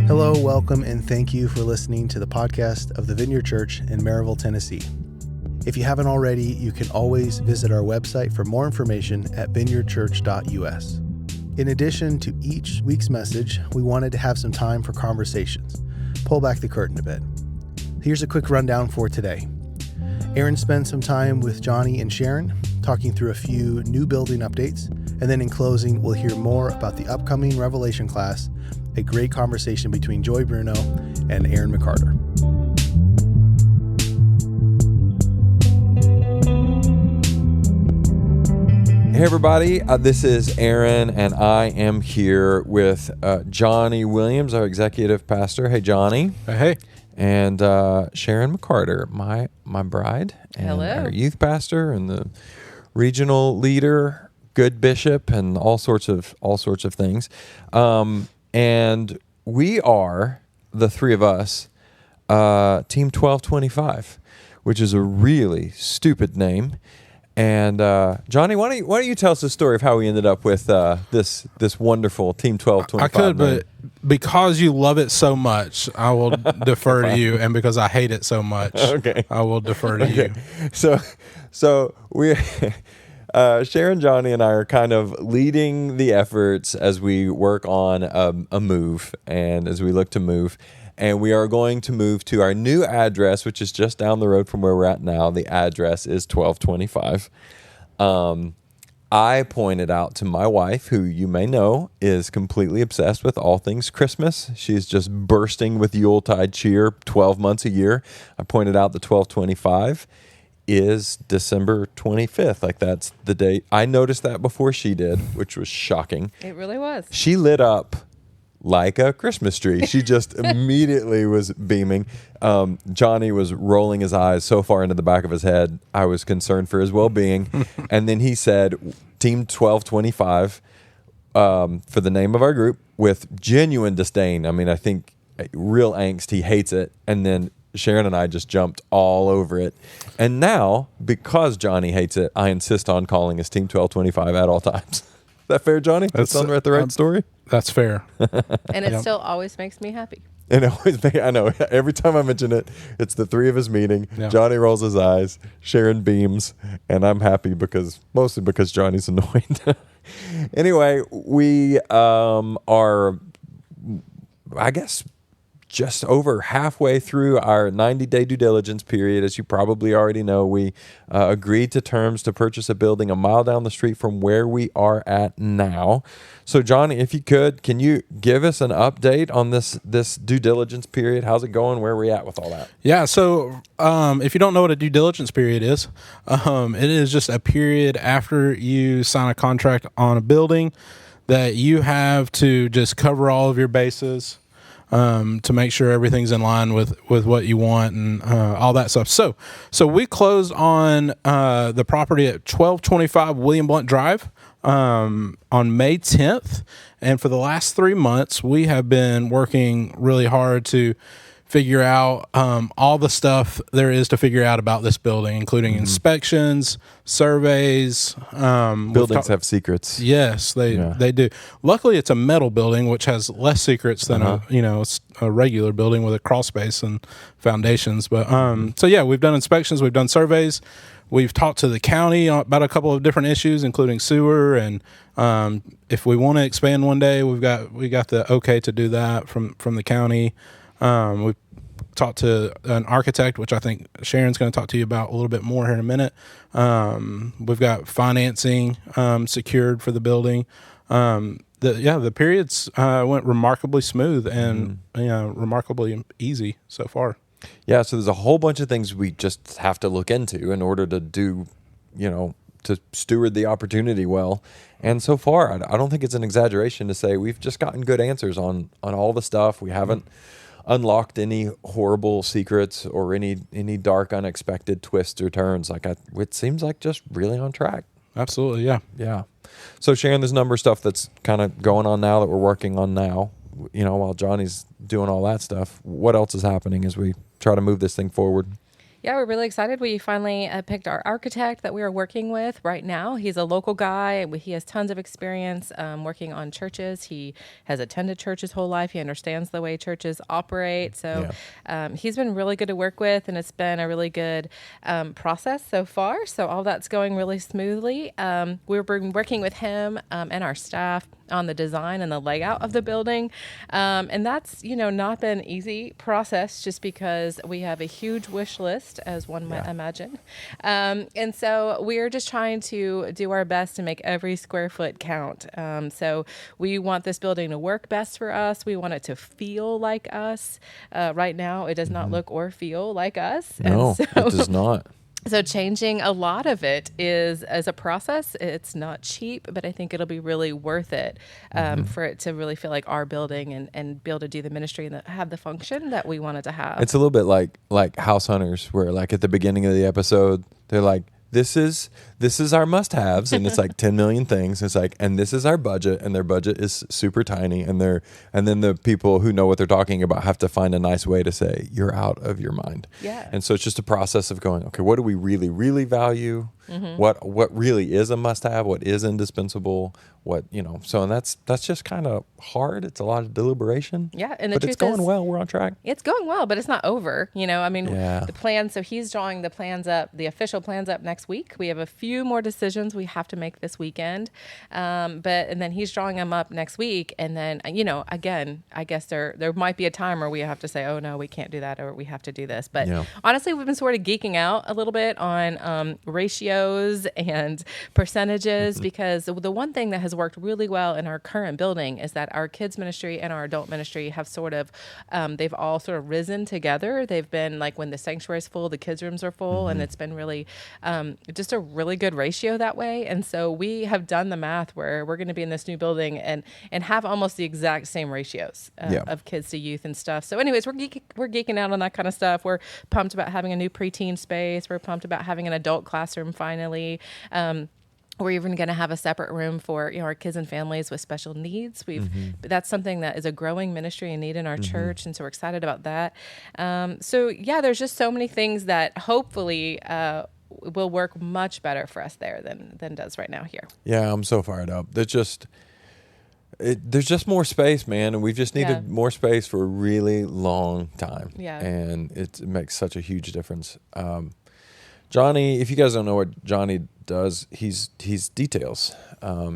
Hello, welcome, and thank you for listening to the podcast of the Vineyard Church in Maryville, Tennessee. If you haven't already, you can always visit our website for more information at vineyardchurch.us. In addition to each week's message, we wanted to have some time for conversations. Pull back the curtain a bit. Here's a quick rundown for today. Aaron spent some time with Jonny and Sharon, talking through a few new building updates, and then in closing, we'll hear more about the upcoming Revelation class, a great conversation between Joey Bruno and Sharon McCarter. Hey everybody, this is Aaron, and I am here with Jonny Williams, our executive pastor. Hey Jonny. Hey. And Sharon McCarter, my bride, and Hello. Our youth pastor and the regional leader, good bishop, and all sorts of things. And we are, the three of us, Team 1225, which is a really stupid name. And Jonny, why don't you tell us the story of how we ended up with this wonderful Team 1225? I could, but because you love it so much, I will defer to you, and because I hate it so much, okay, I will defer to you. So we, Sharon, Jonny, and I are kind of leading the efforts as we work on a move, and as we look to move. And we are going to move to our new address, which is just down the road from where we're at now. The address is 1225. I pointed out to my wife, who you may know is completely obsessed with all things Christmas. She's just bursting with Yuletide cheer 12 months a year. I pointed out that 1225 is December 25th. Like, that's the date. I noticed that before she did, which was shocking. It really was. She lit up like a Christmas tree. She just immediately was beaming. Jonny was rolling his eyes so far into the back of his head, I was concerned for his well-being. And then he said, Team 1225, for the name of our group, with genuine disdain. I mean, I think real angst. He hates it. And then Sharon and I just jumped all over it. And now, because Jonny hates it, I insist on calling us Team 1225 at all times. Is that fair, Jonny? That sound right, the right story? That's fair. And it still always makes me happy. And I know, every time I mention it, it's the three of us meeting. Yeah. Jonny rolls his eyes, Sharon beams, and I'm happy mostly because Johnny's annoyed. Anyway, we are, I guess, just over halfway through our 90-day due diligence period. As you probably already know, we agreed to terms to purchase a building a mile down the street from where we are at now. So, Jonny, if you could, can you give us an update on this due diligence period? How's it going? Where are we at with all that? Yeah, so if you don't know what a due diligence period is, it is just a period after you sign a contract on a building that you have to just cover all of your bases, to make sure everything's in line with what you want and all that stuff. So we closed on the property at 1225 William Blunt Drive on May 10th. And for the last 3 months, we have been working really hard to figure out all the stuff there is to figure out about this building, including inspections, surveys. Buildings have secrets. Yes, they do. Luckily, it's a metal building, which has less secrets than a regular building with a crawl space and foundations. But so yeah, we've done inspections, we've done surveys, we've talked to the county about a couple of different issues, including sewer, and if we want to expand one day, we got the okay to do that from the county. We've talked to an architect, which I think Sharon's going to talk to you about a little bit more here in a minute. We've got financing secured for the building. The periods went remarkably smooth and remarkably easy so far. Yeah, so there's a whole bunch of things we just have to look into in order to do, to steward the opportunity well. And so far, I don't think it's an exaggeration to say we've just gotten good answers on all the stuff. We haven't unlocked any horrible secrets or any dark, unexpected twists or turns. It seems like just really on track. Absolutely, yeah. So Sharon, there's a number of stuff that's kind of going on now that we're working on now. While Jonny's doing all that stuff, what else is happening as we try to move this thing forward? Yeah, we're really excited. We finally picked our architect that we are working with right now. He's a local guy. He has tons of experience working on churches. He has attended church his whole life. He understands the way churches operate. So he's been really good to work with, and it's been a really good process so far. So all that's going really smoothly. We've been working with him and our staff on the design and the layout of the building. And that's, not been an easy process just because we have a huge wish list, as one might imagine. And so we're just trying to do our best to make every square foot count. So we want this building to work best for us. We want it to feel like us. Right now, it does not look or feel like us. No, it does not. So changing a lot of it is as a process. It's not cheap, but I think it'll be really worth it for it to really feel like our building and be able to do the ministry and have the function that we wanted to have. It's a little bit like House Hunters, where like at the beginning of the episode, they're like, this is our must-haves, and it's like 10 million things. It's like, and this is our budget, and their budget is super tiny, and then the people who know what they're talking about have to find a nice way to say you're out of your mind. Yeah. And so it's just a process of going, okay, what do we really, really value? What really is a must-have? What is indispensable? So and that's just kind of hard. It's a lot of deliberation. Yeah, and but it's going well. We're on track. It's going well, but it's not over. The plan. So he's drawing the plans up, the official plans up next week. We have a few more decisions we have to make this weekend, and then he's drawing them up next week. And then again, I guess there might be a time where we have to say, oh no, we can't do that, or we have to do this. But honestly, we've been sort of geeking out a little bit on ratios and percentages because the one thing that has worked really well in our current building is that our kids ministry and our adult ministry have they've all sort of risen together. They've been like, when the sanctuary is full, the kids rooms are full, and it's been really just a really good ratio that way. And so we have done the math where we're going to be in this new building and have almost the exact same ratios of kids to youth and stuff. So anyways, we're geeking out on that kind of stuff. We're pumped about having a new preteen space. We're pumped about having an adult classroom finally. We're even going to have a separate room for our kids and families with special needs. That's something that is a growing ministry and need in our church, and so we're excited about that. There's just so many things that hopefully will work much better for us there than does right now here. Yeah, I'm so fired up. There's just more space, man, and we've just needed more space for a really long time. Yeah, and it makes such a huge difference. Johnny, if you guys don't know what Johnny does, he's details.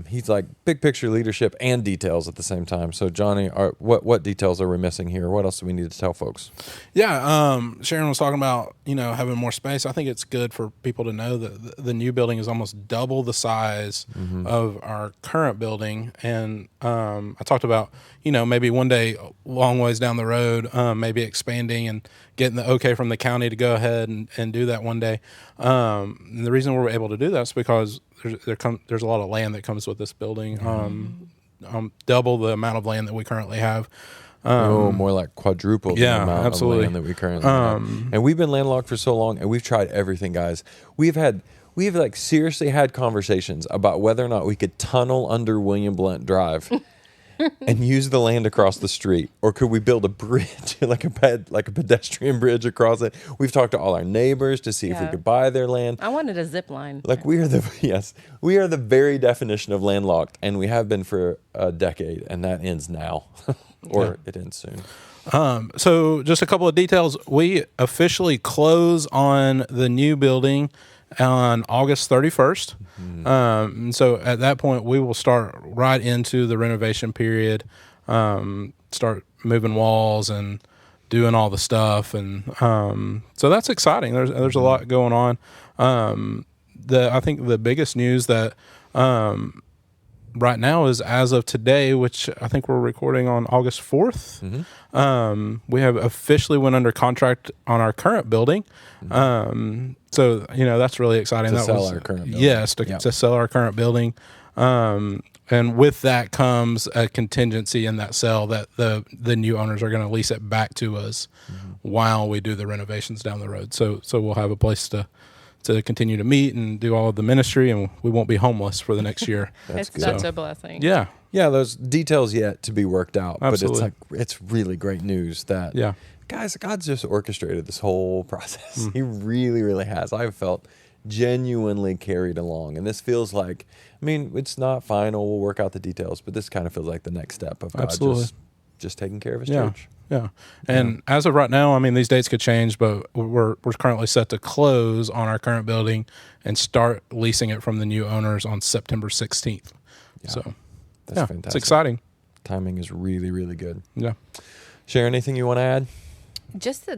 He's like big picture leadership and details at the same time. So Johnny, what details are we missing here? What else do we need to tell folks? Yeah, Sharon was talking about having more space. I think it's good for people to know that the new building is almost double the size of our current building. And I talked about maybe one day, long ways down the road, maybe expanding and getting the okay from the county to go ahead and do that one day. And the reason we're able to do that is because there's a lot of land that comes with this building, double the amount of land that we currently have. More like quadruple the amount absolutely. of land that we currently have. And we've been landlocked for so long, and we've tried everything, guys. We've like seriously had conversations about whether or not we could tunnel under William Blount Drive and use the land across the street, or could we build a bridge, like a pedestrian bridge across it? We've talked to all our neighbors to see if we could buy their land. I wanted a zip line. Like we are the very definition of landlocked, and we have been for a decade, and that ends now, or it ends soon. So just a couple of details. We officially close on the new building on August 31st. And so at that point, we will start right into the renovation period, start moving walls and doing all the stuff. And so that's exciting. There's a lot going on. I think the biggest news that right now is, as of today, which I think we're recording on August 4th, we have officially went under contract on our current building. So, that's really exciting. To sell our current building. Yes, to sell our current building. And with that comes a contingency in that sale that the new owners are going to lease it back to us while we do the renovations down the road. So we'll have a place to to continue to meet and do all of the ministry, and we won't be homeless for the next year. That's good. Such a blessing. Yeah. Yeah, those details yet to be worked out. Absolutely. But it's really great news that, guys, God's just orchestrated this whole process. He really, really has. I've felt genuinely carried along. And this feels like, I mean, it's not final. We'll work out the details, but this kind of feels like the next step of God just taking care of his church. Yeah. And as of right now, I mean, these dates could change, but we're currently set to close on our current building and start leasing it from the new owners on September 16th. Yeah. So that's fantastic. It's exciting. Timing is really, really good. Yeah. Sharon, anything you want to add? Just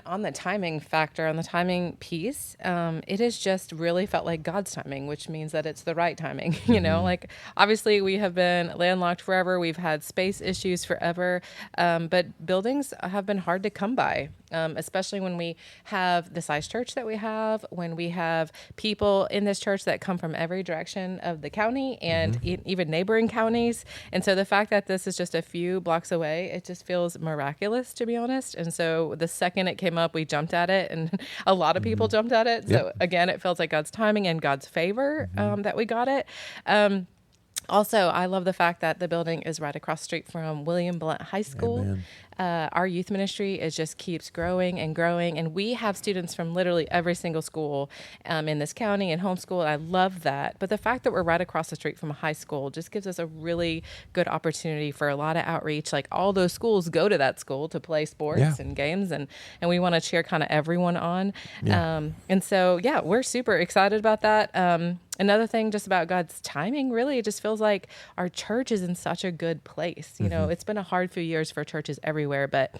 on the timing factor, on the timing piece, it has just really felt like God's timing, which means that it's the right timing. You know, like obviously we have been landlocked forever. We've had space issues forever, but buildings have been hard to come by. Especially when we have the size church that we have, when we have people in this church that come from every direction of the county and even neighboring counties. And so the fact that this is just a few blocks away, it just feels miraculous, to be honest. And so the second it came up, we jumped at it, and a lot of people jumped at it. So again, it feels like God's timing and God's favor that we got it. Also, I love the fact that the building is right across the street from William Blount High School. Our youth ministry just keeps growing and growing, and we have students from literally every single school in this county and homeschool, and I love that. But the fact that we're right across the street from a high school just gives us a really good opportunity for a lot of outreach. Like all those schools go to that school to play sports and games, and we want to cheer kind of everyone on. And so, we're super excited about that. Another thing just about God's timing, really, it just feels like our church is in such a good place. You know, it's been a hard few years for churches everywhere, but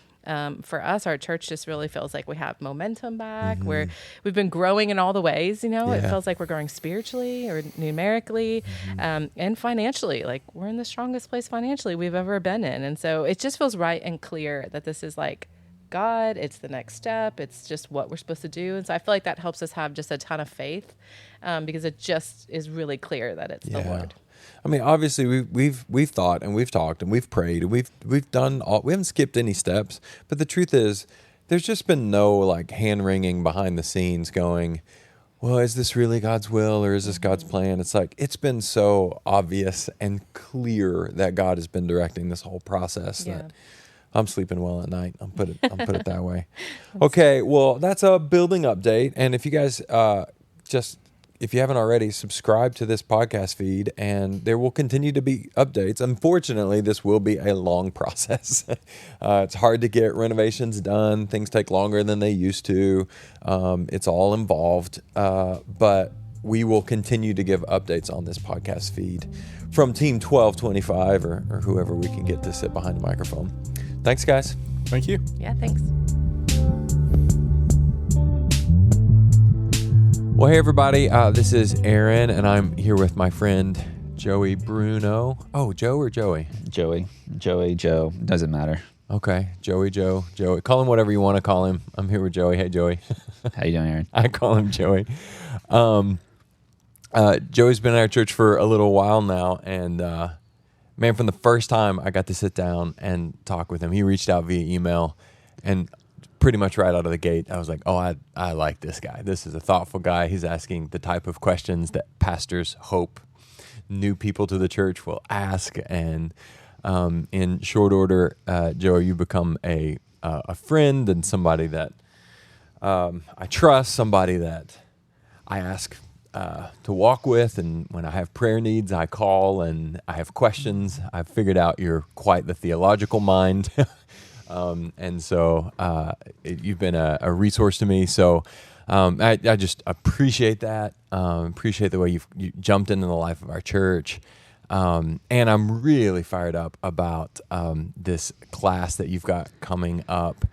for us, our church just really feels like we have momentum back. We've been growing in all the ways, you know. It feels like we're growing spiritually or numerically and financially. Like we're in the strongest place financially we've ever been in. And so it just feels right and clear that this is like God, it's the next step, it's just what we're supposed to do. And so I feel like that helps us have just a ton of faith because it just is really clear that it's the Lord. I mean, obviously we've thought and we've talked and we've prayed and we've done all, we haven't skipped any steps, but the truth is there's just been no like hand wringing behind the scenes going, well, is this really God's will or is this God's plan? It's like, it's been so obvious and clear that God has been directing this whole process that I'm sleeping well at night. I'll put it that way. Okay, well, that's a building update. And if you guys if you haven't already, subscribe to this podcast feed, and there will continue to be updates. Unfortunately, this will be a long process. It's hard to get renovations done. Things take longer than they used to. It's all involved, but we will continue to give updates on this podcast feed from Team 1225 or whoever we can get to sit behind the microphone. Thanks, guys. Thank you. Yeah, thanks. Well, hey, everybody. This is Aaron, and I'm here with my friend, Joey Bruno. Oh, Joe or Joey? Joey, Joe. Doesn't matter. Okay. Joey. Call him whatever you want to call him. I'm here with Joey. Hey, Joey. How you doing, Aaron? I call him Joey. Joey's been at our church for a little while now, and man, from the first time I got to sit down and talk with him, he reached out via email, and pretty much right out of the gate, I was like, oh, I like this guy. This is a thoughtful guy. He's asking the type of questions that pastors hope new people to the church will ask. And in short order, Joe, you become a friend and somebody that I trust, somebody that I ask to walk with, and when I have prayer needs, I call, and I have questions. I've figured out you're quite the theological mind. And so you've been a resource to me. So I just appreciate that. Appreciate the way you jumped into the life of our church. And I'm really fired up about this class that you've got coming up,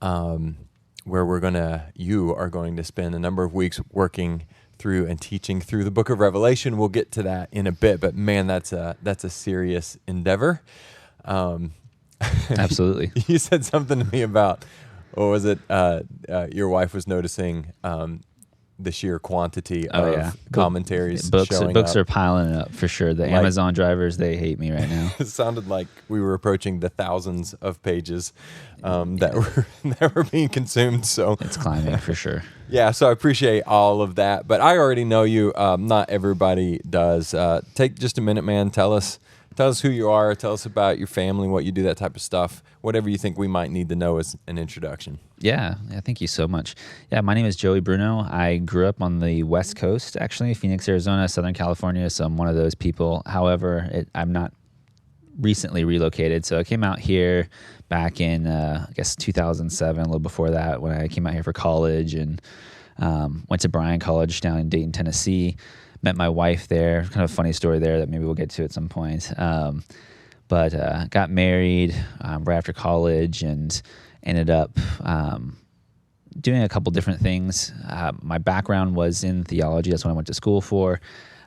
where you are going to spend a number of weeks working through and teaching through the book of Revelation. We'll get to that in a bit, but man, that's a serious endeavor. Absolutely. You said something to me about, what was it? Your wife was noticing the sheer quantity of commentaries books showing books up. are piling up for sure. The Amazon drivers, they hate me right now. It sounded like we were approaching the thousands of pages that were being consumed. So it's climbing for sure. Yeah, so I appreciate all of that. But I already know you. Not everybody does. Take just a minute, man. Tell us who you are. Tell us about your family, what you do, that type of stuff. Whatever you think we might need to know as an introduction. Yeah, thank you so much. Yeah, my name is Joey Bruno. I grew up on the West Coast, actually, Phoenix, Arizona, Southern California. So I'm one of those people. However, I'm not recently relocated. So I came out here back in, 2007, a little before that, when I came out here for college and went to Bryan College down in Dayton, Tennessee. Met my wife there. Kind of a funny story there that maybe we'll get to at some point. But got married right after college and ended up doing a couple different things. My background was in theology. That's what I went to school for.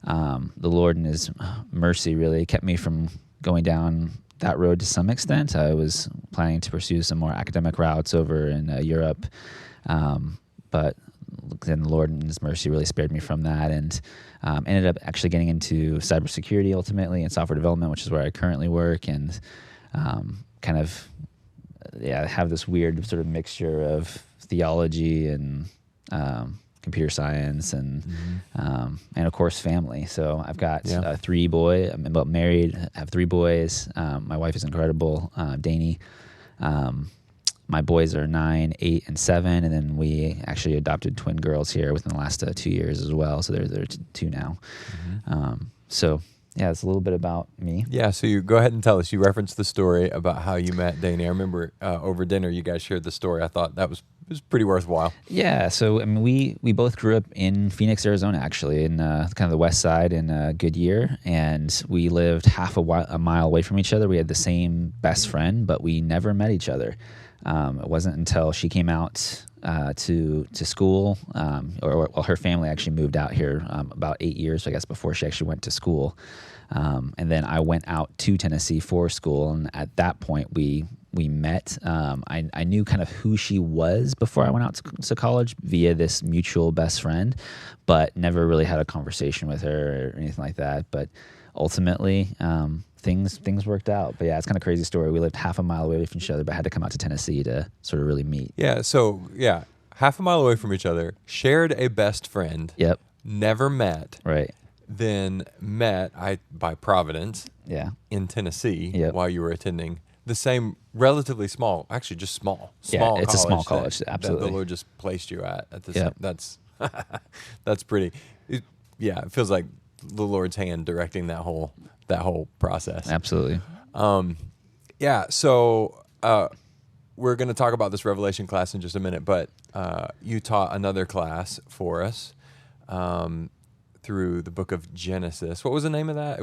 The Lord in His mercy really kept me from going down that road to some extent. I was planning to pursue some more academic routes over in Europe. But then the Lord in His mercy really spared me from that, and ended up actually getting into cybersecurity ultimately and software development, which is where I currently work, and have this weird sort of mixture of theology and computer science and of course family. So I've got 3 boys. I'm about married. I have 3 boys. My wife is incredible, Dani. My boys are 9, 8, and 7, and then we actually adopted twin girls here within the last 2 years as well. So they're 2 now. It's a little bit about me. Yeah, so you go ahead and tell us. You referenced the story about how you met Dani. I remember over dinner you guys shared the story. I thought that was pretty worthwhile. Yeah, so I mean, we both grew up in Phoenix, Arizona, actually, in kind of the west side in Goodyear, and we lived half a mile away from each other. We had the same best friend, but we never met each other. It wasn't until she came out to school, or her family actually moved out here about 8 years, I guess, before she actually went to school. And then I went out to Tennessee for school, and at that point we met. I knew kind of who she was before I went out to college via this mutual best friend, but never really had a conversation with her or anything like that. But ultimately, things worked out. But yeah, it's kind of a crazy story. We lived half a mile away from each other, but had to come out to Tennessee to sort of really meet. Yeah, so half a mile away from each other, shared a best friend. Yep. Never met. Right. Then met by Providence. Yeah. In Tennessee. Yep. While you were attending the same relatively small, actually just small. Yeah, it's a small college. Absolutely. That the Lord just placed you at the Yep. same. That's pretty. It feels like the Lord's hand directing that whole process. Absolutely. So we're going to talk about this Revelation class in just a minute, but you taught another class for us through the book of Genesis. What was the name of that?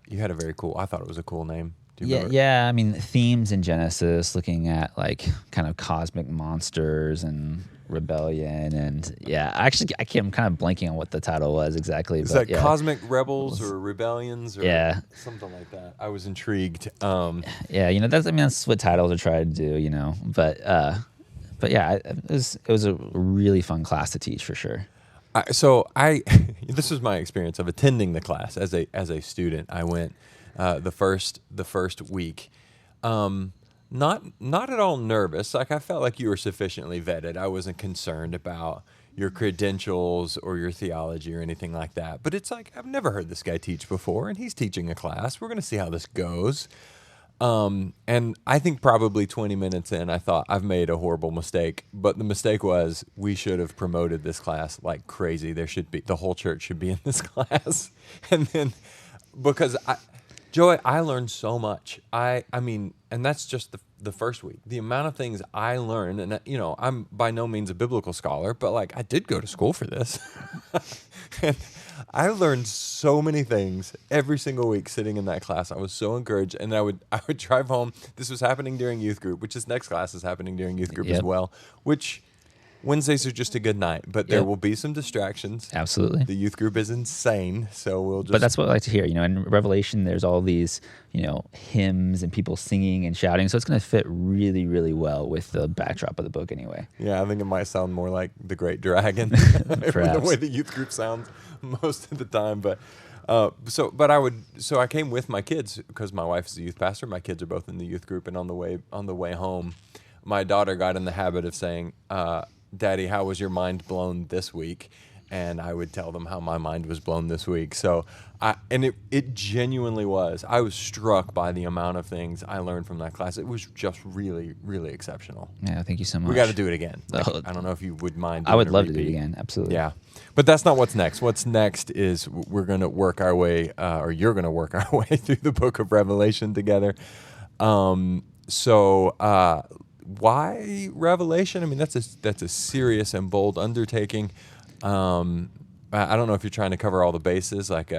You had a very cool. I thought it was a cool name. Do you remember? Yeah. I mean, themes in Genesis, looking at like kind of cosmic monsters and rebellion, and I'm kind of blanking on what the title was exactly. Is that Cosmic Rebels or Rebellions or something like that? I was intrigued. That's what titles are trying to do, But it was a really fun class to teach for sure. This was my experience of attending the class as a student. I went the first week. Not at all nervous. Like, I felt like you were sufficiently vetted. I wasn't concerned about your credentials or your theology or anything like that. But it's like, I've never heard this guy teach before, and he's teaching a class. We're going to see how this goes. And I think probably 20 minutes in, I thought, I've made a horrible mistake. But the mistake was, we should have promoted this class like crazy. The whole church should be in this class. And then, because Joey, I learned so much. I mean, and that's just the first week. The amount of things I learned, and I'm by no means a biblical scholar, but like, I did go to school for this. And I learned so many things every single week sitting in that class. I was so encouraged, and I would drive home. This was happening during youth group, which this next class is happening during youth group as well, which Wednesdays are just a good night, but there will be some distractions. Absolutely. The youth group is insane, so we'll just... But that's what I like to hear. In Revelation, there's all these, hymns and people singing and shouting, so it's going to fit really, really well with the backdrop of the book anyway. Yeah, I think it might sound more like The Great Dragon, the way the youth group sounds most of the time. But I came with my kids because my wife is a youth pastor. My kids are both in the youth group, and on the way home, my daughter got in the habit of saying, Daddy, how was your mind blown this week? And I would tell them how my mind was blown this week. So, it genuinely was. I was struck by the amount of things I learned from that class. It was just really, really exceptional. Yeah, thank you so much. We got to do it again. I don't know if you would mind. I would love to do it again. Absolutely. Yeah, but that's not what's next. What's next is we're going to work our way, or you're going to work our way through the book of Revelation together. Why Revelation? I mean, that's a serious and bold undertaking. I don't know if you're trying to cover all the bases, like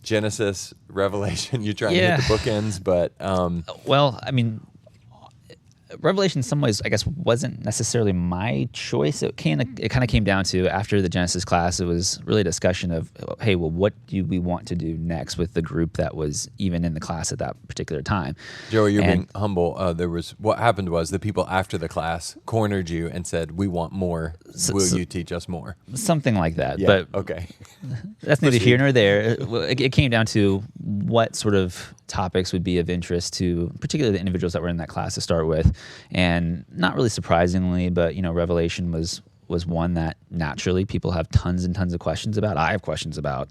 Genesis, Revelation. You're trying to hit the bookends, but well, I mean, Revelation in some ways, I guess, wasn't necessarily my choice. It kind of came down to, after the Genesis class, it was really a discussion of, hey, well, what do we want to do next with the group that was even in the class at that particular time? Joey, you're being humble. What happened was the people after the class cornered you and said, we want more. Will you teach us more? Something like that. Yeah, but okay. That's neither here nor there. It came down to what sort of topics would be of interest to particularly the individuals that were in that class to start with. And not really surprisingly, but Revelation was one that naturally people have tons and tons of questions about. I have questions about.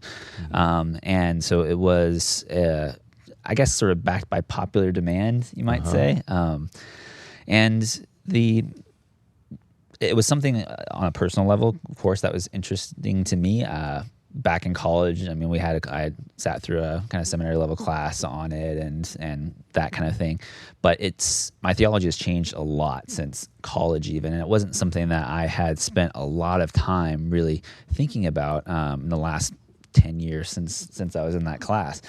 Mm-hmm. And so it was, I guess, sort of backed by popular demand, you might say. And it was something on a personal level, of course, that was interesting to me. Back in college, I mean, I sat through a kind of seminary level class on it and that kind of thing. But my theology has changed a lot since college even, and it wasn't something that I had spent a lot of time really thinking about in the last 10 years since I was in that class.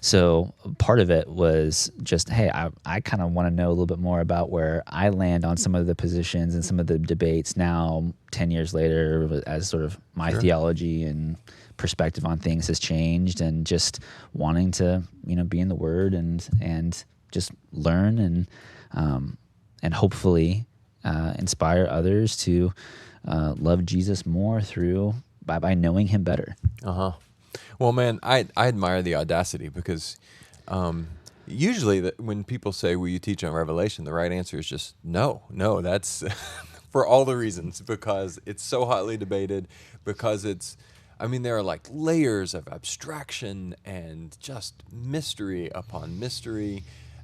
So part of it was just, hey, I kind of want to know a little bit more about where I land on some of the positions and some of the debates now, 10 years later, as sort of my theology and perspective on things has changed, and just wanting to be in the Word and just learn and hopefully inspire others to love Jesus more by knowing Him better. Well, man, I admire the audacity, because usually when people say, will you teach on Revelation, the right answer is just no. That's for all the reasons, because it's so hotly debated, because there are like layers of abstraction and just mystery upon mystery,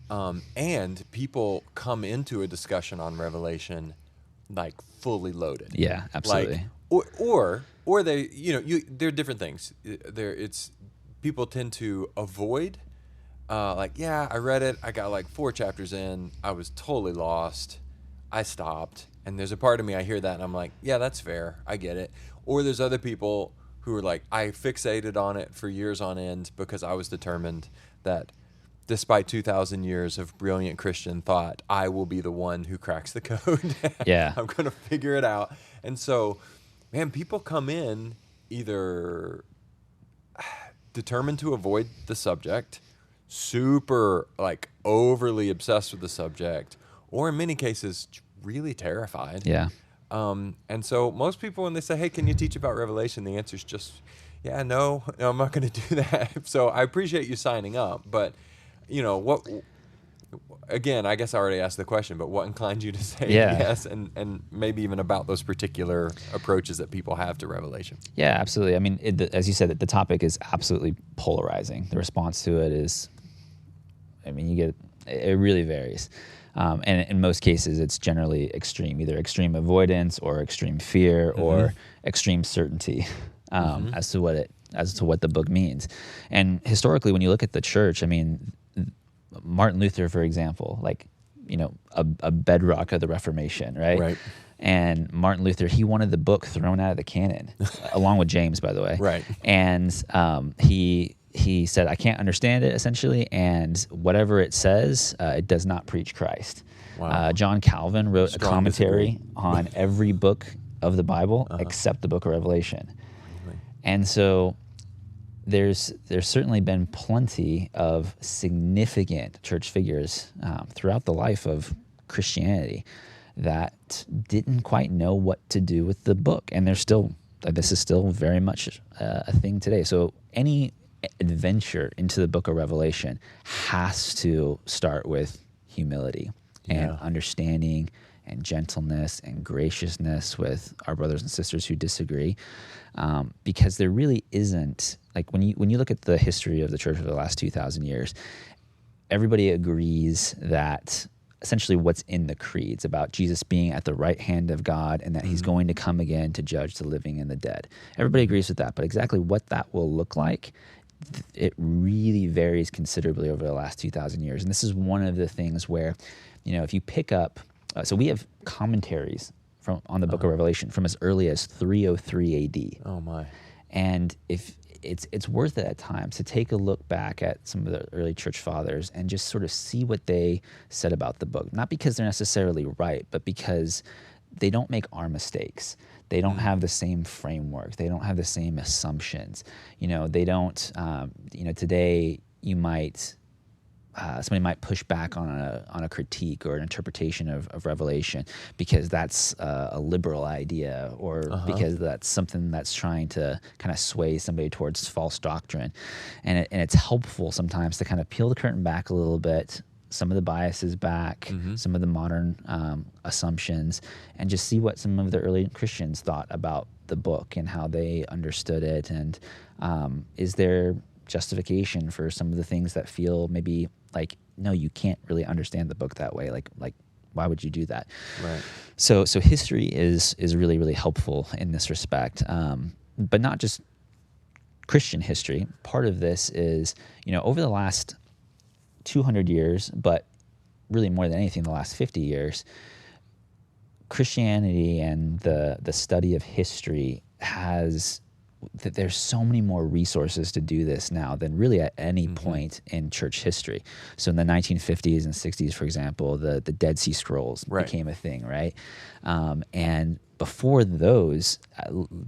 and people come into a discussion on Revelation like fully loaded. Yeah, absolutely. Or they, there are different things. People tend to avoid, I read it, I got like 4 chapters in, I was totally lost, I stopped, and there's a part of me, I hear that, and I'm like, yeah, that's fair, I get it. Or there's other people who are like, I fixated on it for years on end because I was determined that despite 2,000 years of brilliant Christian thought, I will be the one who cracks the code. Yeah. I'm going to figure it out. And so, man, people come in either determined to avoid the subject, super like overly obsessed with the subject, or in many cases really terrified. Yeah. And so most people, when they say, hey, can you teach about Revelation? The answer is just, yeah, no, I'm not going to do that. So I appreciate you signing up, but again, I guess I already asked the question, but what inclined you to say yes, and maybe even about those particular approaches that people have to Revelation? Yeah, absolutely. I mean, as you said, the topic is absolutely polarizing. The response to it is, it really varies. And in most cases, it's generally extreme, either extreme avoidance or extreme fear or extreme certainty as to what the book means. And historically, when you look at the church, Martin Luther, for example, a bedrock of the Reformation, right? Right. And Martin Luther, he wanted the book thrown out of the canon, along with James, by the way. Right. And he said, I can't understand it, essentially, and whatever it says, it does not preach Christ. Wow. John Calvin wrote a commentary on every book of the Bible except the book of Revelation. Really? And so there's certainly been plenty of significant church figures throughout the life of Christianity that didn't quite know what to do with the book. And this is still very much a thing today. So any adventure into the book of Revelation has to start with humility and understanding and gentleness and graciousness with our brothers and sisters who disagree, because there really isn't, like when you look at the history of the church over the last 2,000 years, everybody agrees that essentially what's in the creeds about Jesus being at the right hand of God and that he's going to come again to judge the living and the dead. Everybody agrees with that, but exactly what that will look like, it really varies considerably over the last 2,000 years. And this is one of the things where, if you pick up, so we have commentaries on the book of Revelation from as early as 303 AD. Oh my. And if it's worth it at times to take a look back at some of the early church fathers and just sort of see what they said about the book. Not because they're necessarily right, but because they don't make our mistakes. They don't have the same framework. They don't have the same assumptions. They don't, today you might, somebody might push back on a critique or an interpretation of Revelation because that's a liberal idea or because that's something that's trying to kind of sway somebody towards false doctrine. And it's helpful sometimes to kind of peel the curtain back a little bit, some of the biases back, some of the modern assumptions, and just see what some of the early Christians thought about the book and how they understood it. And is there justification for some of the things that feel maybe like, no, you can't really understand the book that way. Like why would you do that? Right. So history is really, really helpful in this respect. But not just Christian history. Part of this is, over the last 200 years, but really more than anything, the last 50 years, Christianity and the study of history there's so many more resources to do this now than really at any point in church history. So in the 1950s and 60s, for example, the Dead Sea Scrolls became a thing, right? And before those,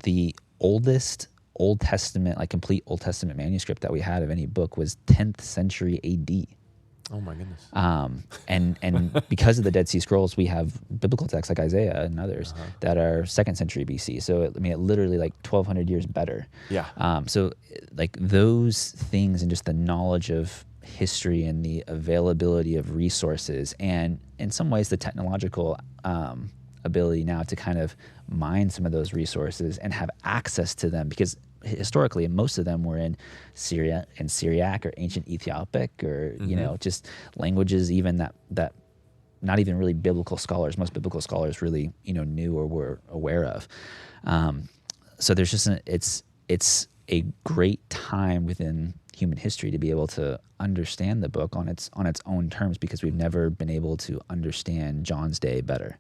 the oldest Old Testament, like complete Old Testament manuscript that we had of any book was 10th century AD. Oh my goodness. And because of the Dead Sea Scrolls, we have biblical texts like Isaiah and others that are 2nd century BC. So it literally like 1,200 years better. Yeah. So like those things and just the knowledge of history and the availability of resources and in some ways the technological ability now to kind of mine some of those resources and have access to them, because historically most of them were in Syria and Syriac or ancient Ethiopic or just languages even that not even really most biblical scholars really knew or were aware of. So there's just it's a great time within human history to be able to understand the book on its own terms, because we've never been able to understand John's day better.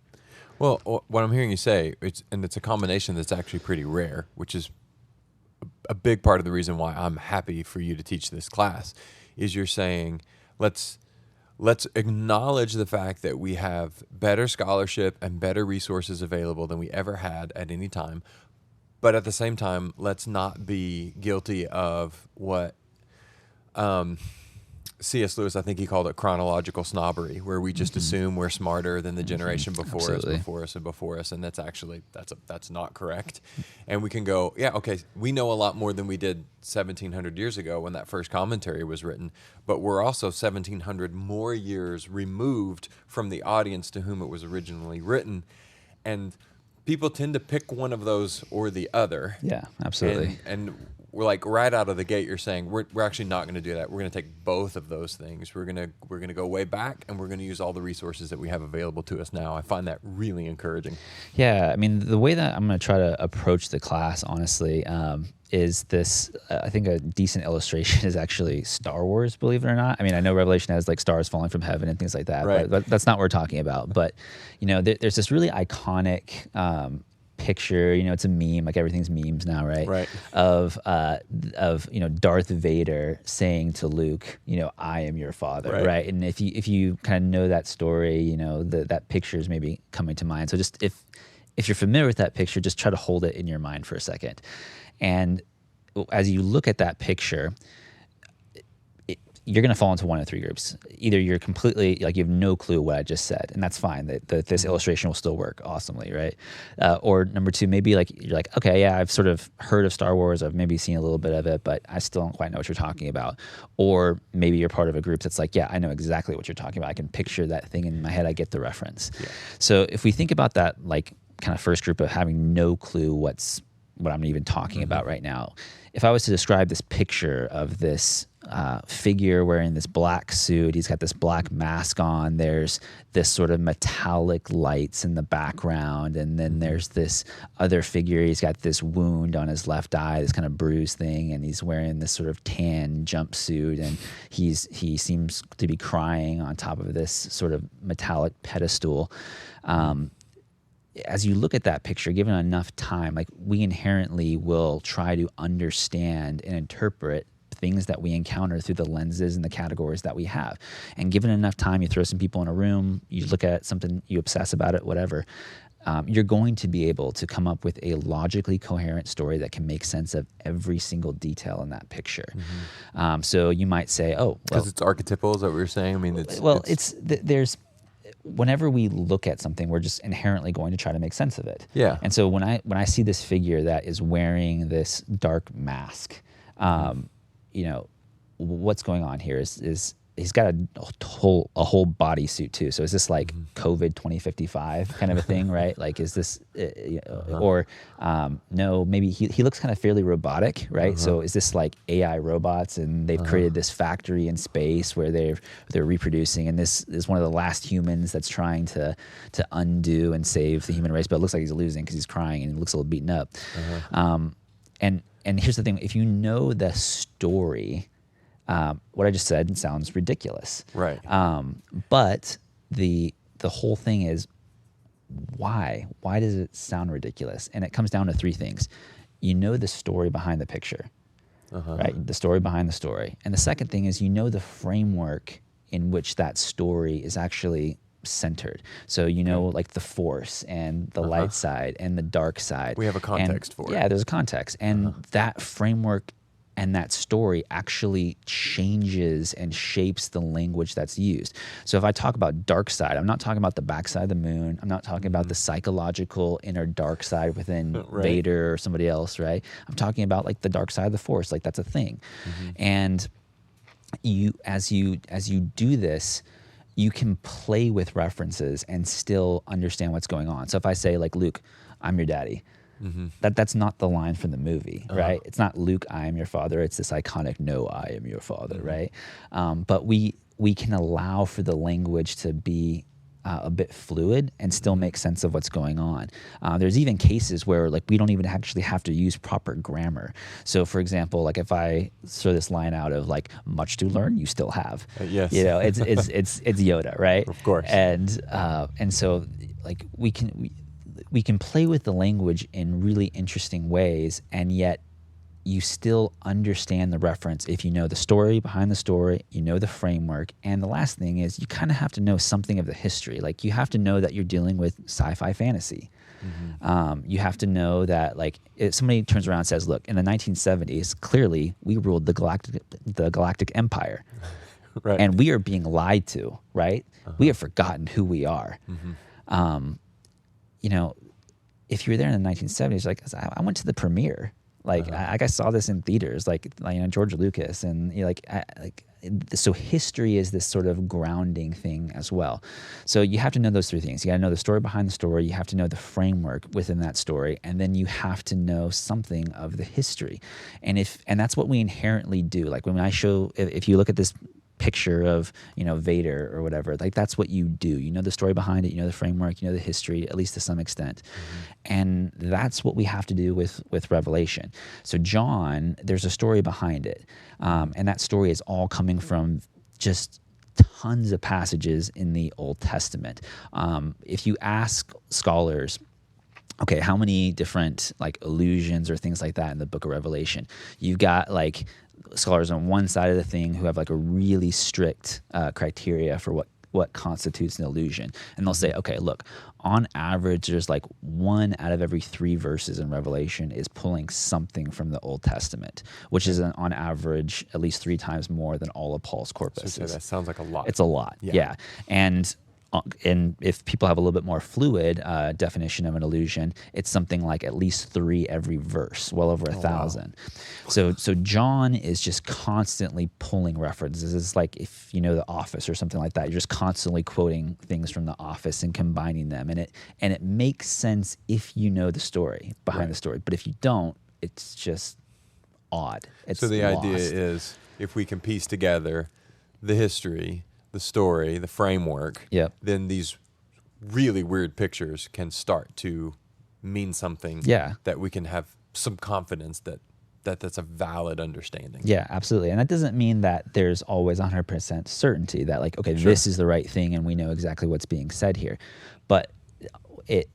Well, what I'm hearing you say, it's a combination that's actually pretty rare, which is a big part of the reason why I'm happy for you to teach this class, is you're saying, let's acknowledge the fact that we have better scholarship and better resources available than we ever had at any time, but at the same time, let's not be guilty of what C.S. Lewis, I think he called it chronological snobbery, where we just assume we're smarter than the generation before us, and that's not correct. And we can go, we know a lot more than we did 1,700 years ago when that first commentary was written, but we're also 1,700 more years removed from the audience to whom it was originally written, and people tend to pick one of those or the other. Yeah, absolutely. And we're like right out of the gate, you're saying we're actually not going to do that. We're going to take both of those things. We're going to go way back, and we're going to use all the resources that we have available to us now. I find that really encouraging. Yeah, I mean, the way that I'm going to try to approach the class, honestly, is this. I think a decent illustration is actually Star Wars. Believe it or not. I mean, I know Revelation has like stars falling from heaven and things like that, right. but that's not what we're talking about. But there's this really iconic picture, it's a meme, like everything's memes now, right? Of Darth Vader saying to Luke, I am your father, right? And if you kind of know that story, that picture is maybe coming to mind. So just if you're familiar with that picture, just try to hold it in your mind for a second. And as you look at that picture, you're going to fall into one of three groups. Either you're completely, like, you have no clue what I just said, and that's fine. That this illustration will still work awesomely, right? Or number two, maybe like you're like, okay, yeah, I've sort of heard of Star Wars. I've maybe seen a little bit of it, but I still don't quite know what you're talking about. Or maybe you're part of a group that's like, yeah, I know exactly what you're talking about. I can picture that thing in my head. I get the reference. Yeah. So if we think about that, like, kind of first group of having no clue what I'm even talking about right now, if I was to describe this picture of this figure wearing this black suit, he's got this black mask on, there's this sort of metallic lights in the background, and then there's this other figure, he's got this wound on his left eye, this kind of bruised thing, and he's wearing this sort of tan jumpsuit, and he seems to be crying on top of this sort of metallic pedestal. As you look at that picture, given enough time, like, we inherently will try to understand and interpret things that we encounter through the lenses and the categories that we have. And given enough time, you throw some people in a room, you look at something, you obsess about it, whatever, you're going to be able to come up with a logically coherent story that can make sense of every single detail in that picture. So you might say, oh, well, because it's archetypal, is that what you're saying? I mean, there's whenever we look at something, we're just inherently going to try to make sense of it. Yeah. And so when I see this figure that is wearing this dark mask, you know, what's going on here is he's got a whole bodysuit too. So is this like COVID 2055 kind of a thing, right? Like, is this, or no, maybe he looks kind of fairly robotic, right? So is this like AI robots, and they've created this factory in space where they're reproducing, and this is one of the last humans that's trying to undo and save the human race, but it looks like he's losing because he's crying and he looks a little beaten up. And here's the thing: if you know the story, what I just said sounds ridiculous, right? But the whole thing is, why does it sound ridiculous? And it comes down to three things. You know the story behind the picture, right? The story behind the story. And the second thing is, you know the framework in which that story is actually centered. So you know, like, the force and the light side and the dark side. We have a context for it. Yeah, there's a context. And that framework and that story actually changes and shapes the language that's used. So if I talk about dark side, I'm not talking about the backside of the moon. I'm not talking about the psychological inner dark side within Vader or somebody else, right? I'm talking about, like, the dark side of the force. Like, that's a thing. And as you do this, you can play with references and still understand what's going on. So if I say, like, Luke, I'm your daddy, that's not the line from the movie, right? It's not, Luke, I am your father. It's this iconic, no, I am your father, right? But we can allow for the language to be a bit fluid and still make sense of what's going on. There's even cases where, like, we don't even actually have to use proper grammar. So, for example, like, if I throw this line out of, like, much to learn, you still have. Yes. You know, it's Yoda, right? Of course. And so, like, we can play with the language in really interesting ways, and yet you still understand the reference if you know the story behind the story, you know the framework. And the last thing is, you kind of have to know something of the history. Like, you have to know that you're dealing with sci-fi fantasy. You have to know that, like, if somebody turns around and says, look, in the 1970s, clearly we ruled the galactic empire. Right. And we are being lied to, right? We have forgotten who we are. You know, if you were there in the 1970s, like, I went to the premiere. Like, I saw this in theaters, like, you know, George Lucas, and, you know, so history is this sort of grounding thing as well. So you have to know those three things. You got to know the story behind the story. You have to know the framework within that story, and then you have to know something of the history. And that's what we inherently do. Like, when I show, if you look at this picture of, you know, Vader or whatever, like, that's what you do. You know the story behind it, you know the framework, you know the history, at least to some extent. And that's what we have to do with Revelation. So John, there's a story behind it. And that story is all coming from just tons of passages in the Old Testament. If you ask scholars, okay, how many different, like, allusions or things like that in the book of Revelation? You've got, like, scholars on one side of the thing who have, like, a really strict criteria for what what constitutes an illusion. And they'll say, okay, look, on average, there's like 1 out of every 3 verses in Revelation is pulling something from the Old Testament, which is on average at least 3 times more than all of Paul's corpus. So that sounds like a lot. It's a lot, yeah. And if people have a little bit more fluid definition of an illusion, it's something like at least 3 every verse, well over 1,000. Wow. So John is just constantly pulling references. It's like if you know The Office or something like that, you're just constantly quoting things from The Office and combining them, and it makes sense if you know the story behind the story. But if you don't, it's just odd. It's so the lost. idea is if we can piece together the history, the story, the framework, then these really weird pictures can start to mean something that we can have some confidence that's a valid understanding. Yeah, absolutely. And that doesn't mean that there's always 100% certainty that like, okay, this is the right thing and we know exactly what's being said here. But it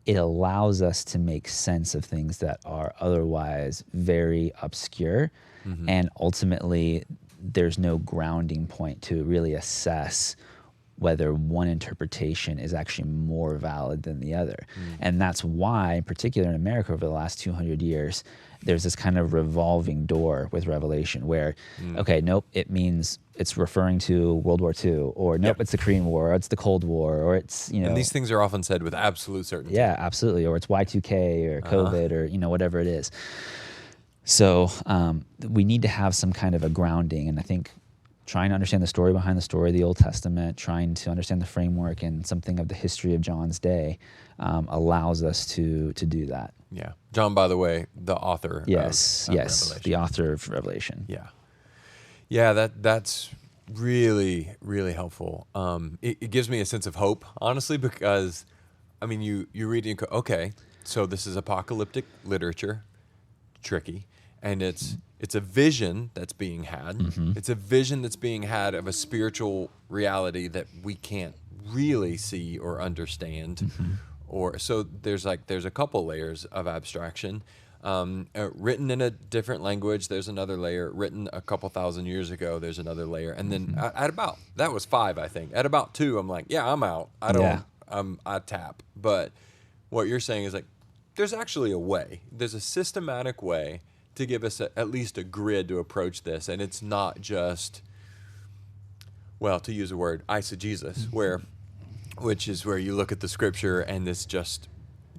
allows us to make sense of things that are otherwise very obscure, and ultimately there's no grounding point to really assess whether one interpretation is actually more valid than the other. And that's why, in particular in America over the last 200 years, there's this kind of revolving door with Revelation where, okay, nope, it means it's referring to World War II, or nope, it's the Korean War, or it's the Cold War, or it's, you know. And these things are often said with absolute certainty. Yeah, absolutely. Or it's Y2K or COVID or, you know, whatever it is. So we need to have some kind of a grounding, and I think trying to understand the story behind the story of the Old Testament, trying to understand the framework and something of the history of John's day allows us to do that. Yeah. John, by the way, the author of Revelation. The author of Revelation. Yeah. Yeah, that's really, really helpful. It gives me a sense of hope, honestly, because, I mean, you read and you go, okay, so this is apocalyptic literature, tricky, and it's a vision that's being had. It's a vision that's being had of a spiritual reality that we can't really see or understand. Or so there's a couple layers of abstraction. Written in a different language, there's another layer. Written a couple thousand years ago, there's another layer. And then at about, that was 5, I think. At about 2, I'm like, yeah, I'm out. I tap. But what you're saying is like, there's actually a way. There's a systematic way to give us at least a grid to approach this. And it's not just, well, to use a word, eisegesis, which is where you look at the scripture and it's just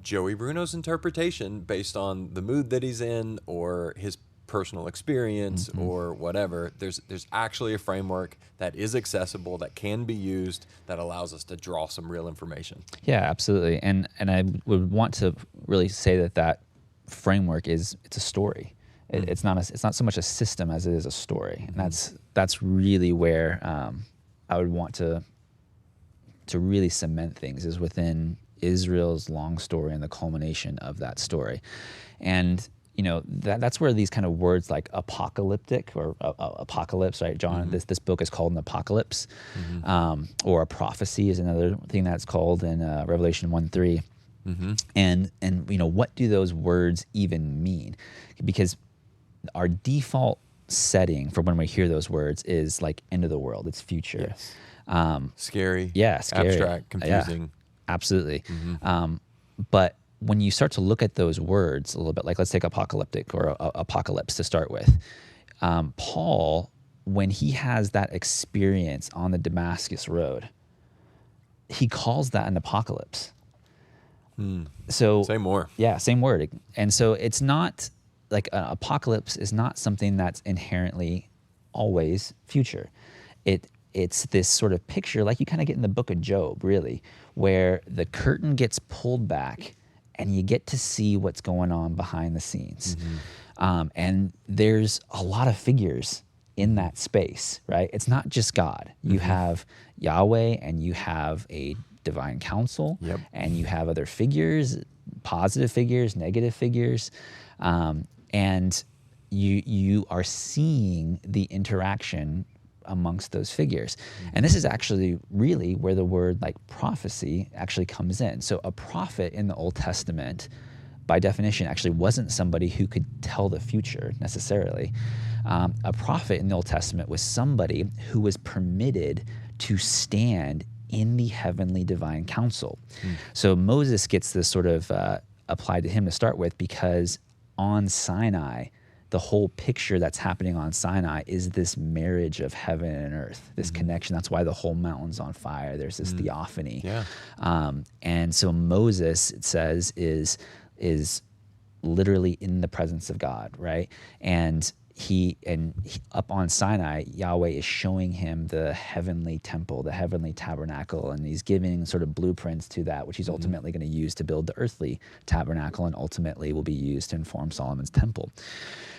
Joey Bruno's interpretation based on the mood that he's in or his personal experience or whatever. There's actually a framework that is accessible, that can be used, that allows us to draw some real information. Yeah, absolutely. And I would want to really say that framework it's a story. It's not so much a system as it is a story. And that's really where I would want to really cement things, is within Israel's long story and the culmination of that story. And you know, that's where these kind of words like apocalyptic or apocalypse, right, John? This book is called an apocalypse, or a prophecy is another thing that's called in Revelation 1:3. And you know, what do those words even mean? Because our default setting for when we hear those words is like end of the world. It's future. Yes. Scary. Yeah, scary. Abstract, confusing. Yeah, absolutely. But when you start to look at those words a little bit, like let's take apocalyptic or apocalypse to start with. Paul, when he has that experience on the Damascus Road, he calls that an apocalypse. So say more. Yeah, same word. And so it's not like an apocalypse is not something that's inherently always future. It's this sort of picture like you kind of get in the book of Job, really, where the curtain gets pulled back and you get to see what's going on behind the scenes. And there's a lot of figures in that space, right? It's not just God. You have Yahweh and you have a divine council, and you have other figures, positive figures, negative figures, and you are seeing the interaction amongst those figures. And this is actually really where the word like prophecy actually comes in. So a prophet in the Old Testament, by definition, actually wasn't somebody who could tell the future necessarily. A prophet in the Old Testament was somebody who was permitted to stand in the heavenly divine council. So Moses gets this sort of applied to him to start with, because on Sinai, the whole picture that's happening on Sinai is this marriage of heaven and earth, this connection. That's why the whole mountain's on fire. There's this theophany. And so Moses, it says, is literally in the presence of God, right? And he up on Sinai, Yahweh is showing him the heavenly temple, the heavenly tabernacle, and he's giving sort of blueprints to that, which he's ultimately going to use to build the earthly tabernacle, and ultimately will be used to inform Solomon's temple.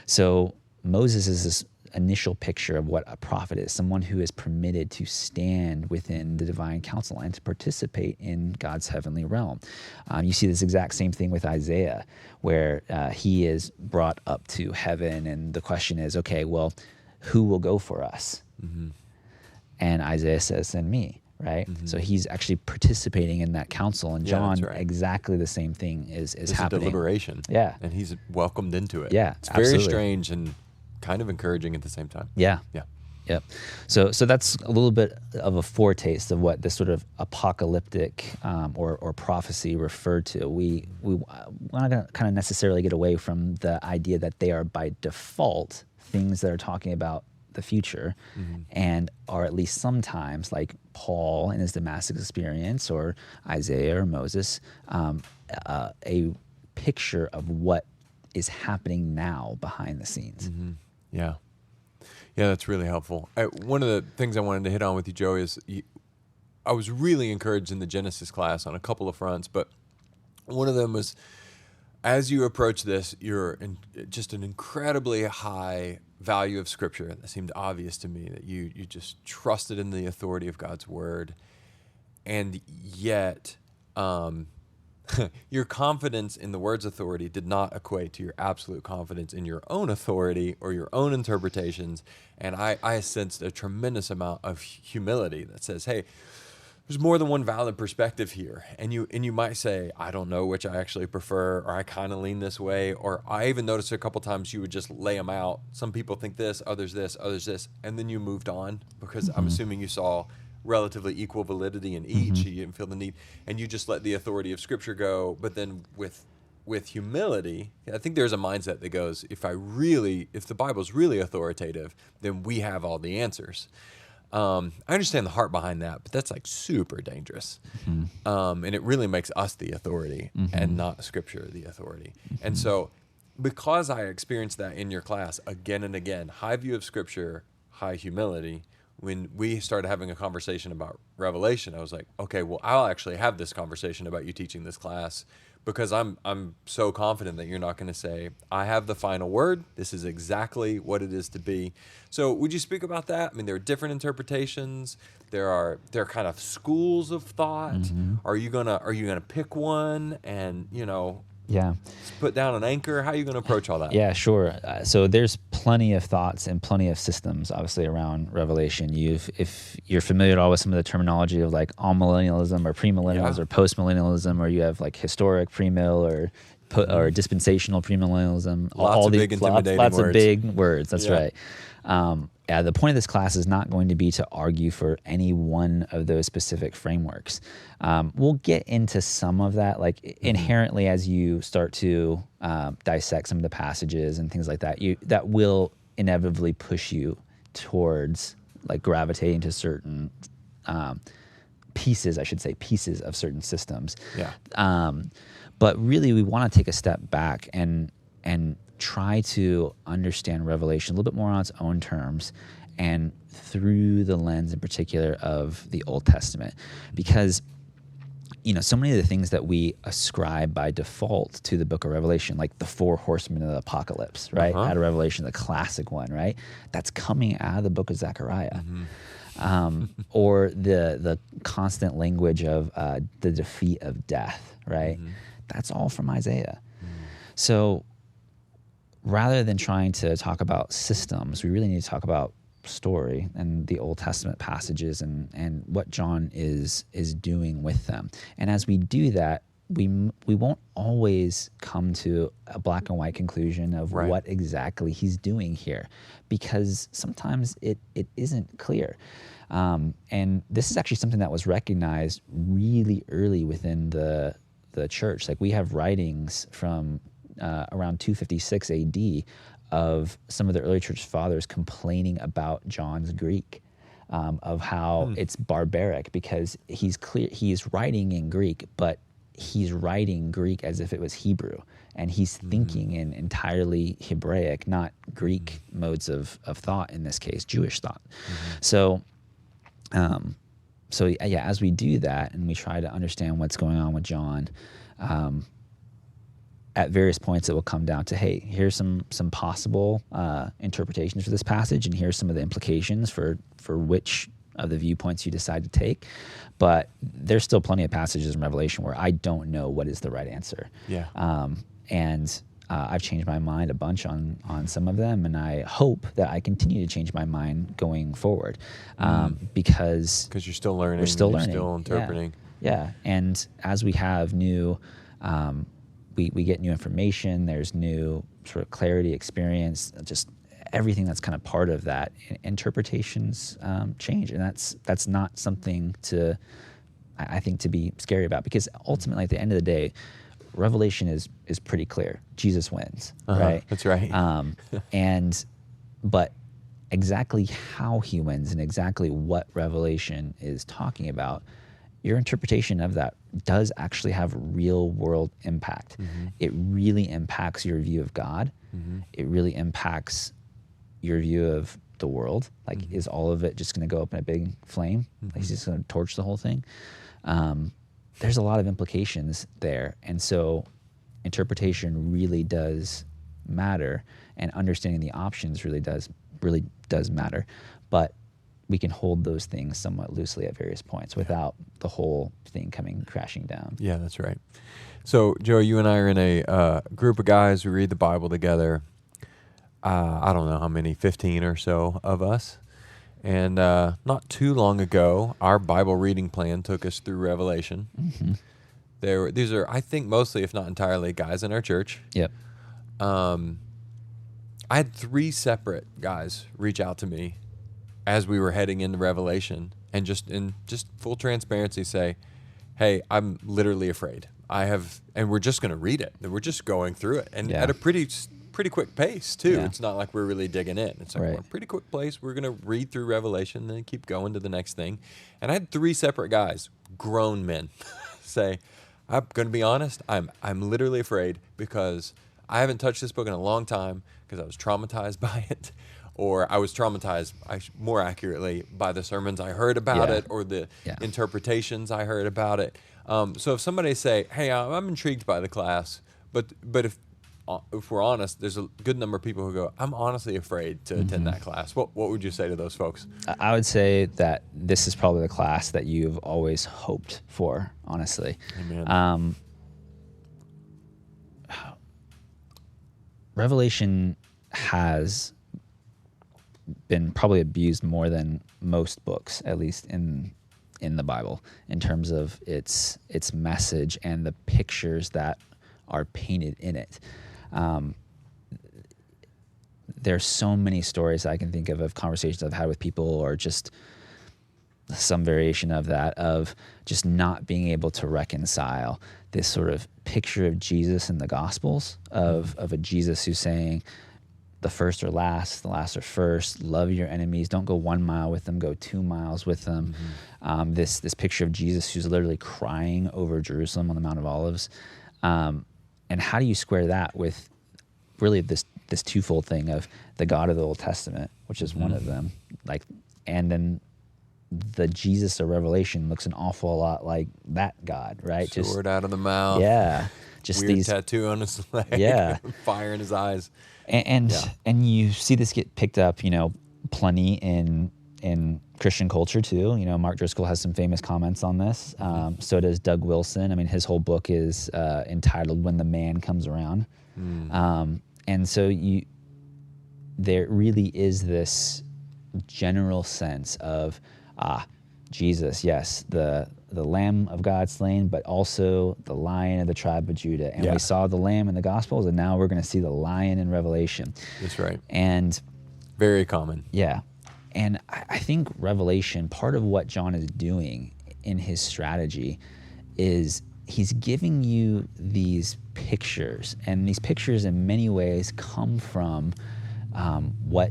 So Moses is this initial picture of what a prophet is, someone who is permitted to stand within the divine council and to participate in God's heavenly realm. You see this exact same thing with Isaiah, where he is brought up to heaven, and the question is, okay, well, who will go for us? And Isaiah says, send me, right? So he's actually participating in that council, and John, exactly the same thing is happening. It's a deliberation. Yeah. And he's welcomed into it. Yeah, it's very strange and kind of encouraging at the same time. Yeah. Yep. So that's a little bit of a foretaste of what this sort of apocalyptic or prophecy referred to. We're not going to kind of necessarily get away from the idea that they are by default things that are talking about the future, and are at least sometimes, like Paul in his Damascus experience, or Isaiah or Moses, a picture of what is happening now behind the scenes. Yeah, that's really helpful. One of the things I wanted to hit on with you, Joey, is I was really encouraged in the Genesis class on a couple of fronts, but one of them was, as you approach this, you're in just an incredibly high value of Scripture. That seemed obvious to me, that you just trusted in the authority of God's Word, and yet your confidence in the Word's authority did not equate to your absolute confidence in your own authority or your own interpretations. And I sensed a tremendous amount of humility that says, hey, there's more than one valid perspective here. And you might say, I don't know which I actually prefer, or I kind of lean this way. Or I even noticed a couple times you would just lay them out. Some people think this, others this, and then you moved on, because I'm assuming you saw relatively equal validity in each. You didn't feel the need, and you just let the authority of Scripture go. But then with humility, I think there's a mindset that goes, if the Bible's really authoritative, then we have all the answers. I understand the heart behind that, but that's like super dangerous. And it really makes us the authority and not Scripture the authority. And so, because I experienced that in your class again and again, high view of Scripture, high humility, when we started having a conversation about Revelation, I was like, okay, well, I'll actually have this conversation about you teaching this class, because I'm so confident that you're not going to say, I have the final word. This is exactly what it is to be. So would you speak about that? I mean, there are different interpretations. There are kind of schools of thought. Are you gonna pick one and put down an anchor? How are you going to approach all that? Yeah, sure. So there's plenty of thoughts and plenty of systems, obviously, around Revelation. If you're familiar at all with some of the terminology of like amillennialism or premillennialism or postmillennialism, or you have like historic premill or dispensational premillennialism, lots of big intimidating lots words. Of big words. That's right. The point of this class is not going to be to argue for any one of those specific frameworks. We'll get into some of that, like inherently, as you start to dissect some of the passages and things like that, that will inevitably push you towards like gravitating to certain pieces of certain systems. But really, we want to take a step back and try to understand Revelation a little bit more on its own terms, and through the lens in particular of the Old Testament. Because, so many of the things that we ascribe by default to the book of Revelation, like the 4 horsemen of the apocalypse, right? Out of Revelation, the classic one, right? That's coming out of the book of Zechariah. Or the constant language of the defeat of death, right? That's all from Isaiah. So rather than trying to talk about systems, we really need to talk about story and the Old Testament passages and what John is doing with them. And as we do that, we won't always come to a black and white conclusion of what exactly he's doing here, because sometimes it isn't clear. And this is actually something that was recognized really early within the church. Like, we have writings from around 256 AD of some of the early church fathers complaining about John's Greek, of how it's barbaric, because he's writing in Greek, but he's writing Greek as if it was Hebrew, and he's thinking in entirely Hebraic, not Greek modes of thought, in this case, Jewish thought. So as we do that and we try to understand what's going on with John, at various points it will come down to, hey, here's some possible interpretations for this passage, and here's some of the implications for which of the viewpoints you decide to take. But there's still plenty of passages in Revelation where I don't know what is the right answer. Yeah. I've changed my mind a bunch on some of them, and I hope that I continue to change my mind going forward, because you're still learning. We're still learning. You're still interpreting. Yeah. And as we have new, we get new information. There's new sort of clarity, experience, just everything that's kind of part of that. Interpretations change, and that's not something to, I think, to be scary about, because ultimately, at the end of the day, Revelation is pretty clear. Jesus wins, right? That's right. But exactly how he wins and exactly what Revelation is talking about, your interpretation of that does actually have real world impact. It really impacts your view of God. It really impacts your view of the world. Like, is all of it just going to go up in a big flame? Like, he's just going to torch the whole thing? There's a lot of implications there. And so interpretation really does matter, and understanding the options really does matter. But we can hold those things somewhat loosely at various points without the whole thing coming crashing down. Yeah, that's right. So, Joey, you and I are in a group of guys who read the Bible together. I don't know how many, 15 or so of us. And not too long ago, our Bible reading plan took us through Revelation. These are, I think, mostly, if not entirely, guys in our church. Yep. I had 3 separate guys reach out to me as we were heading into Revelation, and just full transparency say, hey, I'm literally afraid. And we're just going to read it. We're just going through it, and at a pretty quick pace too. It's not like we're really digging in. It's like we're a pretty quick pace. We're going to read through Revelation, then keep going to the next thing. And I had 3 separate guys, grown men, say, I'm going to be honest, I'm literally afraid, because I haven't touched this book in a long time, because I was traumatized by it. Or I was traumatized, more accurately, by the sermons I heard about it, or the interpretations I heard about it. So if somebody say, hey, I'm intrigued by the class, but if we're honest, there's a good number of people who go, I'm honestly afraid to attend that class. What would you say to those folks? I would say that this is probably the class that you've always hoped for, honestly. Amen. Revelation has been probably abused more than most books, at least in the Bible, in terms of its message and the pictures that are painted in it. There's so many stories I can think of conversations I've had with people, or just some variation of that, of just not being able to reconcile this sort of picture of Jesus in the Gospels, of a Jesus who's saying, the first are last, the last are first, love your enemies, don't go 1 mile with them, go 2 miles with them. This picture of Jesus who's literally crying over Jerusalem on the Mount of Olives. And how do you square that with really this twofold thing of the God of the Old Testament, which is one of them, like, and then the Jesus of Revelation looks an awful lot like that God, right? Sword out of the mouth. Yeah. Just weird these tattoo on his leg. Yeah. Fire in his eyes. And you see this get picked up, plenty in Christian culture too. Mark Driscoll has some famous comments on this. So does Doug Wilson. I mean, his whole book is entitled "When the Man Comes Around." And so there really is this general sense of Jesus, yes, the the Lamb of God slain, but also the Lion of the tribe of Judah. And we saw the Lamb in the Gospels, and now we're going to see the Lion in Revelation. That's right. And very common. Yeah. And I think Revelation, part of what John is doing in his strategy is he's giving you these pictures. And these pictures in many ways come from what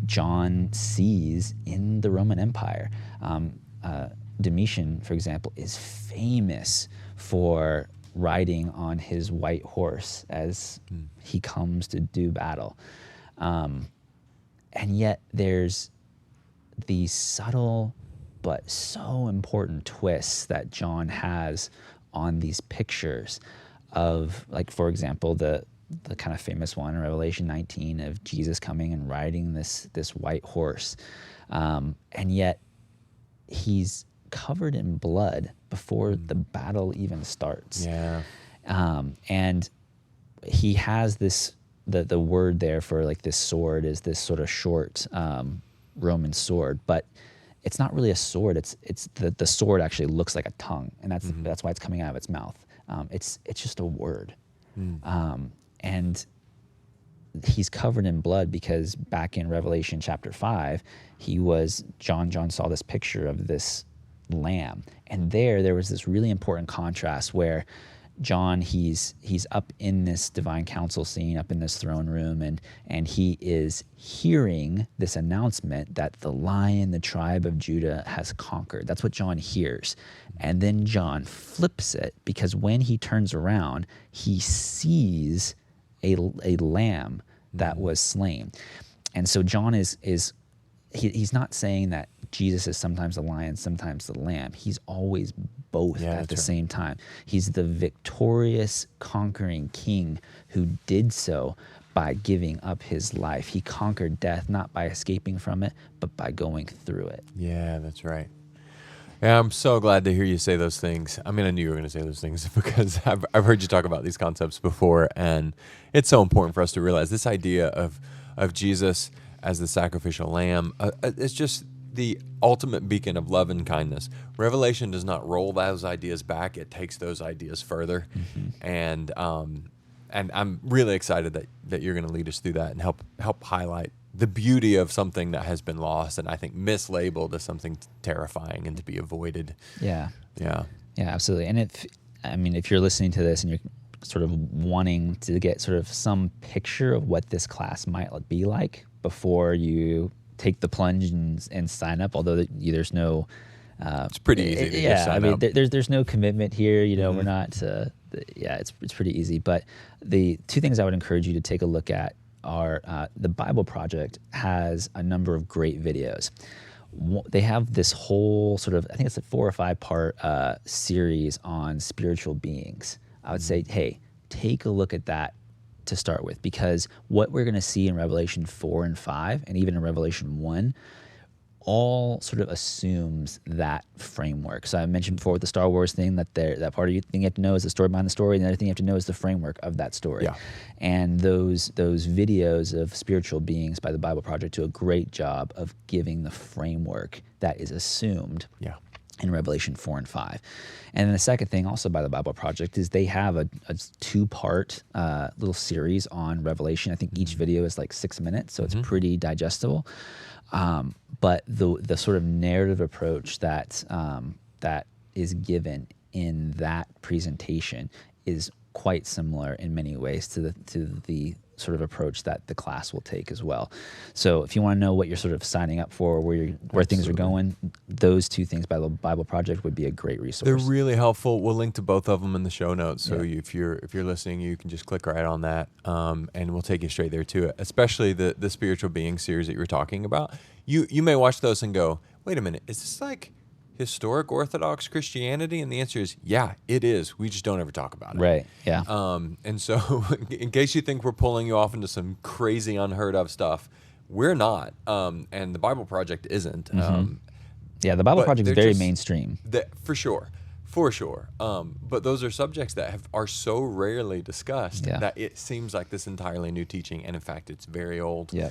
John sees in the Roman Empire. Domitian, for example, is famous for riding on his white horse as he comes to do battle. And yet there's these subtle but so important twists that John has on these pictures of, like, for example, the kind of famous one in Revelation 19 of Jesus coming and riding this white horse. And yet he's covered in blood before the battle even starts. Yeah. And he has this, the word there for like this sword is this sort of short Roman sword, but it's not really a sword. It's the sword actually looks like a tongue, and that's why it's coming out of its mouth. It's just a word. And he's covered in blood because back in Revelation chapter 5, John saw this picture of this lamb, and there was this really important contrast where John, he's up in this divine council scene, up in this throne room, and he is hearing this announcement that the Lion, the tribe of Judah, has conquered. That's what John hears. And then John flips it, because when he turns around, he sees a lamb that was slain. And so John he's not saying that Jesus is sometimes the lion, sometimes the lamb. He's always both at the same time. He's the victorious, conquering king who did so by giving up his life. He conquered death not by escaping from it, but by going through it. Yeah, that's right. Yeah, I'm so glad to hear you say those things. I mean, I knew you were going to say those things because I've heard you talk about these concepts before, and it's so important for us to realize this idea of Jesus as the sacrificial lamb. It's just the ultimate beacon of love and kindness. Revelation does not roll those ideas back; it takes those ideas further, and I'm really excited that you're going to lead us through that and help highlight the beauty of something that has been lost and I think mislabeled as something terrifying and to be avoided. Yeah, absolutely. And if you're listening to this and you're sort of wanting to get sort of some picture of what this class might be like before you take the plunge and sign up, although there's no it's pretty easy to just sign up. There's no commitment here, we're not it's pretty easy. But the two things I would encourage you to take a look at are the Bible Project has a number of great videos. They have this whole sort of, I think it's a 4 or 5 part series on spiritual beings. I would say, hey, take a look at that to start with, because what we're going to see in Revelation 4 and 5, and even in Revelation 1, all sort of assumes that framework. So I mentioned before with the Star Wars thing that part of the thing you have to know is the story behind the story, and the other thing you have to know is the framework of that story. Yeah. And those videos of spiritual beings by the Bible Project do a great job of giving the framework that is assumed. Yeah. In Revelation 4 and 5. And then the second thing also by the Bible Project is they have a 2-part little series on Revelation. I think each video is like 6 minutes, so it's pretty digestible. But the sort of narrative approach that is given in that presentation is quite similar in many ways to the sort of approach that the class will take as well. So if you want to know what you're sort of signing up for, where things are going, those two things by the Bible Project would be a great resource. They're really helpful. We'll link to both of them in the show notes. So if you're listening, you can just click right on that, and we'll take you straight there to it. Especially the spiritual being series that you were talking about. You may watch those and go, wait a minute, is this like historic Orthodox Christianity? And the answer is, yeah, it is. We just don't ever talk about it. Right, yeah. And so in case you think we're pulling you off into some crazy unheard of stuff, we're not. And the Bible Project isn't. The Bible Project is very mainstream. For sure. But those are subjects that are so rarely discussed that it seems like this entirely new teaching. And in fact, it's very old. Yeah.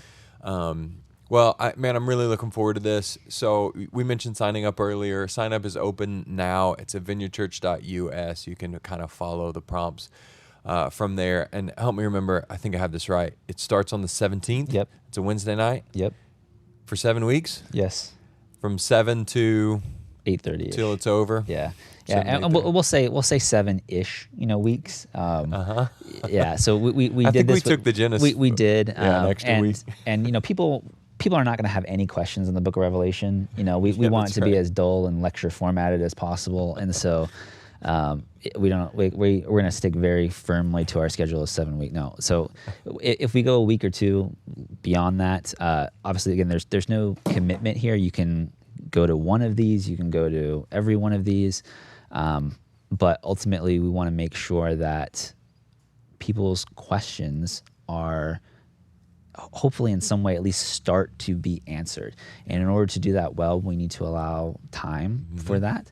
Well, I'm really looking forward to this. So we mentioned signing up earlier. Sign up is open now. It's at vineyardchurch.us. You can kind of follow the prompts from there. And help me remember, I think I have this right. It starts on the 17th. Yep. It's a Wednesday night. Yep. For 7 weeks. Yes. From 7 to 8:30 till it's over. Yeah. Yeah, and we'll say 7-ish, weeks. Yeah. So we I did think this. we took the Genesis. We did. An extra week. And people are not going to have any questions in the Book of Revelation. We want it to be as dull and lecture formatted as possible, and so we're going to stick very firmly to our schedule of 7 week. No. So if we go a week or two beyond that, obviously again there's no commitment here. You can go to one of these. You can go to every one of these. But ultimately, we want to make sure that people's questions are hopefully in some way at least start to be answered. And in order to do that well, we need to allow time for that.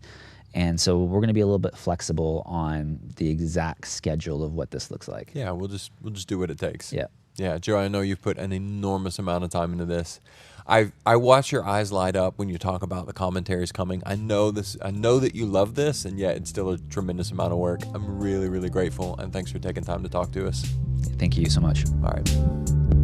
And so we're going to be a little bit flexible on the exact schedule of what this looks like. Yeah, we'll just do what it takes. Yeah. Yeah, Joe, I know you've put an enormous amount of time into this. I watch your eyes light up when you talk about the commentaries coming. I know that you love this, and yet it's still a tremendous amount of work. I'm really, really grateful, and thanks for taking time to talk to us. Thank you so much. All right.